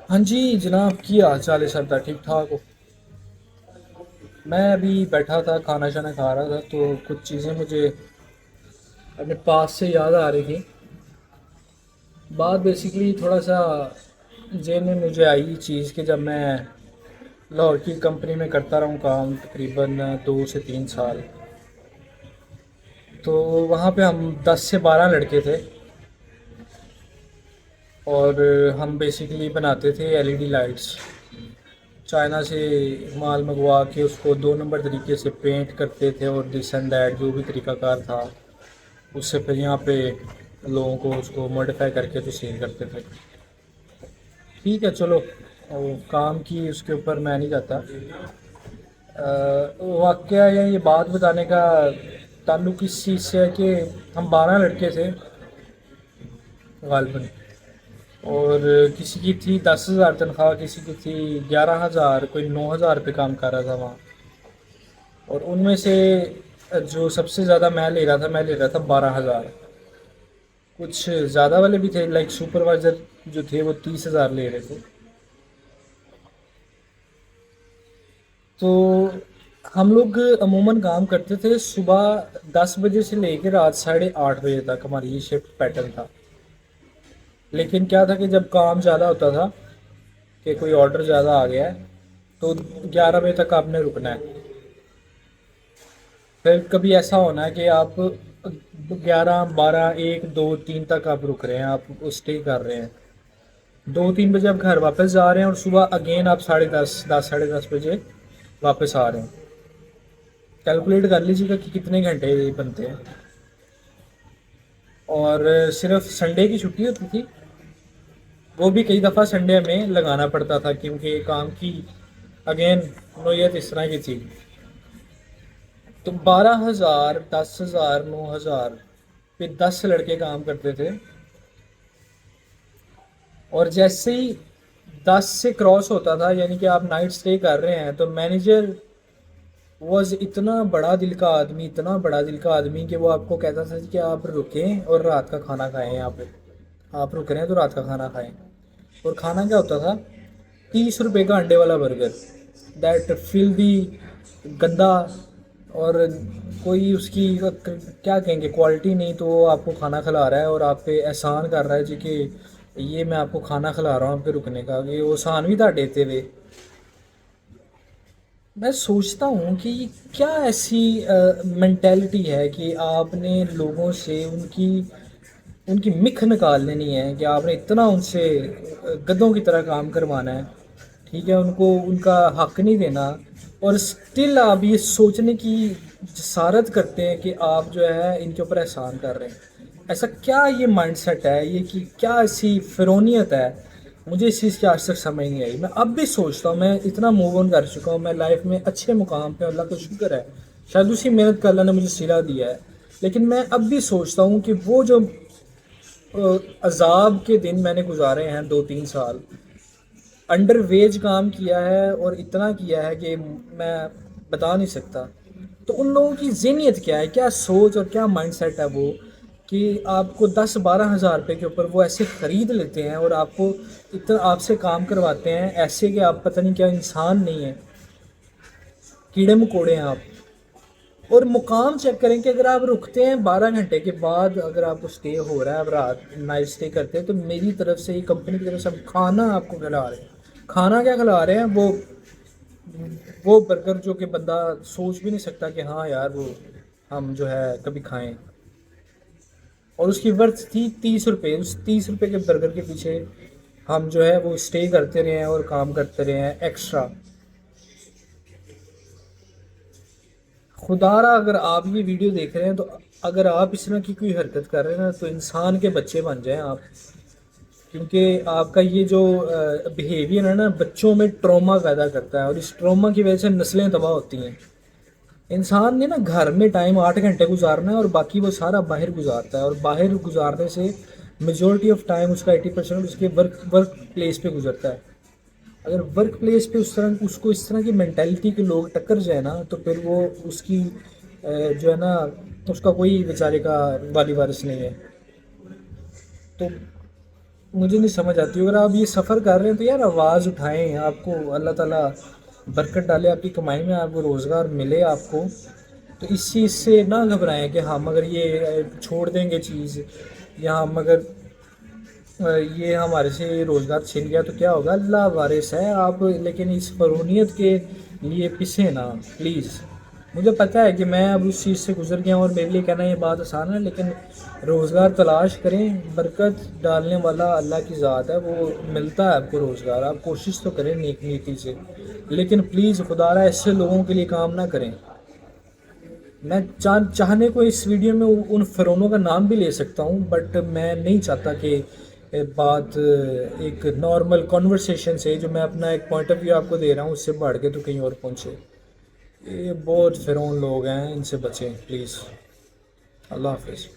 ہاں جی جناب، کی حال چال ہے سب؟ ٹھیک ٹھاک ہو؟ میں ابھی بیٹھا تھا، کھانا شانا کھا رہا تھا، تو کچھ چیزیں مجھے اپنے پاس سے یاد آ رہی تھی. بات بیسیکلی تھوڑا سا ذہن میں مجھے آئی چیز کہ جب میں لاہور کی کمپنی میں کرتا رہا ہوں کام تقریباً 2 سے 3 سال. تو وہاں پہ ہم 10 سے 12 لڑکے تھے، اور ہم بیسیکلی بناتے تھے LED لائٹس. چائنا سے مال منگوا کے اس کو 2 نمبر طریقے سے پینٹ کرتے تھے، اور دس اینڈ دیٹ جو بھی طریقہ کار تھا اس سے پھر یہاں پہ لوگوں کو اس کو موڈیفائی کر کے تو سیل کرتے تھے. ٹھیک ہے چلو، کام کی اس کے اوپر میں نہیں جاتا. واقعہ یا یہ بات بتانے کا تعلق اس چیز سے ہے کہ ہم 12 لڑکے تھے غالباً، اور کسی کی تھی 10,000 تنخواہ، کسی کی تھی 11,000، کوئی 9,000 پہ کام کر رہا تھا وہاں. اور ان میں سے جو سب سے زیادہ میں لے رہا تھا، میں لے رہا تھا 12,000. کچھ زیادہ والے بھی تھے، لائک سپروائزر جو تھے وہ 30,000 لے رہے تھے. تو ہم لوگ عموماً کام کرتے تھے صبح 10 بجے سے لے کے رات 8:30 بجے تک، ہماری یہ شفٹ پیٹرن تھا. لیکن کیا تھا کہ جب کام زیادہ ہوتا تھا، کہ کوئی آرڈر زیادہ آ گیا ہے، تو 11 بجے تک آپ نے رکنا ہے. پھر کبھی ایسا ہونا ہے کہ آپ 11، 12، 1، 2، 3 تک آپ رک رہے ہیں، آپ اسٹے کر رہے ہیں. 2، 3 بجے آپ گھر واپس جا رہے ہیں، اور صبح اگین آپ 10:30، 10، 10:30 بجے واپس آ رہے ہیں. کیلکولیٹ کر لیجیے گا کہ کتنے گھنٹے بنتے ہیں. اور صرف سنڈے کی چھٹی ہوتی تھی، وہ بھی کئی دفعہ سنڈے میں لگانا پڑتا تھا، کیونکہ کام کی اگین نوعیت اس طرح کی تھی. تو 12,000، 10,000، 9,000 پہ 10 لڑکے کام کرتے تھے. اور جیسے ہی 10 سے کراس ہوتا تھا، یعنی کہ آپ نائٹ اسٹے کر رہے ہیں، تو مینیجر واز اتنا بڑا دل کا آدمی، اتنا بڑا دل کا آدمی کہ وہ آپ کو کہتا تھا کہ آپ رکیں اور رات کا کھانا کھائیں. یہاں پہ آپ رک رہے ہیں تو رات کا کھانا کھائیں. اور کھانا کیا ہوتا تھا؟ 30 روپے کا انڈے والا برگر، دیٹ فل دی گندا. اور کوئی اس کی کیا کہیں گے کوالٹی نہیں، تو وہ آپ کو کھانا کھلا رہا ہے اور آپ پہ احسان کر رہا ہے جی کہ یہ میں آپ کو کھانا کھلا رہا ہوں آپ پہ رکنے کا، یہ وہ احسان بھی تھا دیتے ہوئے. میں سوچتا ہوں کہ یہ کیا ایسی مینٹیلٹی ہے کہ آپ نے لوگوں سے ان کی مکھ نکال لینی ہے، کہ آپ نے اتنا ان سے گدھوں کی طرح کام کروانا ہے. ٹھیک ہے، ان کو ان کا حق نہیں دینا، اور اسٹل آپ یہ سوچنے کی جسارت کرتے ہیں کہ آپ جو ہے ان کے اوپر احسان کر رہے ہیں. ایسا کیا یہ مائنڈ سیٹ ہے، یہ کہ کیا ایسی فرونیت ہے؟ مجھے اس چیز کی آج تک سمجھ نہیں آئی. میں اب بھی سوچتا ہوں، میں اتنا موو آن کر چکا ہوں، میں لائف میں اچھے مقام پہ، اللہ کا شکر ہے، شاید اسی محنت کا اللہ نے مجھے صلہ دیا ہے. لیکن میں اب بھی سوچتا ہوں کہ وہ جو عذاب کے دن میں نے گزارے ہیں 2، 3 سال، انڈر ویج کام کیا ہے، اور اتنا کیا ہے کہ میں بتا نہیں سکتا. تو ان لوگوں کی ذہنیت کیا ہے، کیا سوچ اور کیا مائنڈ سیٹ ہے وہ، کہ آپ کو 10، 12 ہزار روپے کے اوپر وہ ایسے خرید لیتے ہیں، اور آپ کو اتنا آپ سے کام کرواتے ہیں ایسے کہ آپ پتہ نہیں کیا انسان نہیں ہیں، کیڑے مکوڑے ہیں آپ. اور مقام چیک کریں کہ اگر آپ رکتے ہیں 12 گھنٹے کے بعد، اگر آپ کو اسٹے ہو رہا ہے، اب رات نائٹ اسٹے کرتے ہیں، تو میری طرف سے، کمپنی کی طرف سے ہم کھانا آپ کو کھلا رہے ہیں. کھانا کیا کھلا رہے ہیں؟ وہ برگر جو کہ بندہ سوچ بھی نہیں سکتا کہ ہاں یار وہ ہم جو ہے کبھی کھائیں. اور اس کی ورتھ تھی 30 روپے. اس 30 روپے کے برگر کے پیچھے ہم جو ہے وہ اسٹے کرتے رہے ہیں اور کام کرتے رہے ہیں ایکسٹرا. خدا را اگر آپ یہ ویڈیو دیکھ رہے ہیں، تو اگر آپ اس طرح کی کوئی حرکت کر رہے ہیں نا، تو انسان کے بچے بن جائیں آپ. کیونکہ آپ کا یہ جو بیہیویئر ہے نا، بچوں میں ٹراما پیدا کرتا ہے، اور اس ٹراما کی وجہ سے نسلیں تباہ ہوتی ہیں. انسان نے نا گھر میں ٹائم 8 گھنٹے گزارنا ہے، اور باقی وہ سارا باہر گزارتا ہے. اور باہر گزارنے سے میجورٹی آف ٹائم اس کا 80% اس کے ورک پلیس پہ گزرتا ہے. اگر ورک پلیس پہ اس کو اس طرح کی مینٹیلٹی کے لوگ ٹکر جائے نا، تو پھر وہ اس کی جو ہے نا، اس کا کوئی بیچارے کا والی وارث نہیں ہے. تو مجھے نہیں سمجھ آتی. اگر آپ یہ سفر کر رہے ہیں تو یار آواز اٹھائیں. آپ کو اللہ تعالیٰ برکت ڈالے آپ کی کمائی میں, آپ کو روزگار ملے آپ کو. تو اس چیز سے نہ گھبرائیں کہ ہم اگر یہ چھوڑ دیں گے چیز, یا ہم اگر یہ ہمارے سے روزگار چھن گیا تو کیا ہوگا. اللہ وارث ہے آپ, لیکن اس فرونیت کے لیے پسے نا پلیز. مجھے پتہ ہے کہ میں اب اس چیز سے گزر گیا ہوں اور میرے لیے کہنا یہ بات آسان ہے, لیکن روزگار تلاش کریں. برکت ڈالنے والا اللہ کی ذات ہے, وہ ملتا ہے آپ کو روزگار. آپ کوشش تو کریں نیک نیتی سے, لیکن پلیز خدا را ایسے لوگوں کے لیے کام نہ کریں. میں چاہنے کو اس ویڈیو میں ان فرونوں کا نام بھی لے سکتا ہوں, بٹ میں نہیں چاہتا کہ بات ایک نارمل کنورسیشن سے, جو میں اپنا ایک پوائنٹ آف ویو آپ کو دے رہا ہوں, اس سے بڑھ کے تو کہیں اور پہنچے. یہ بہت فرعون لوگ ہیں, ان سے بچیں پلیز. اللہ حافظ.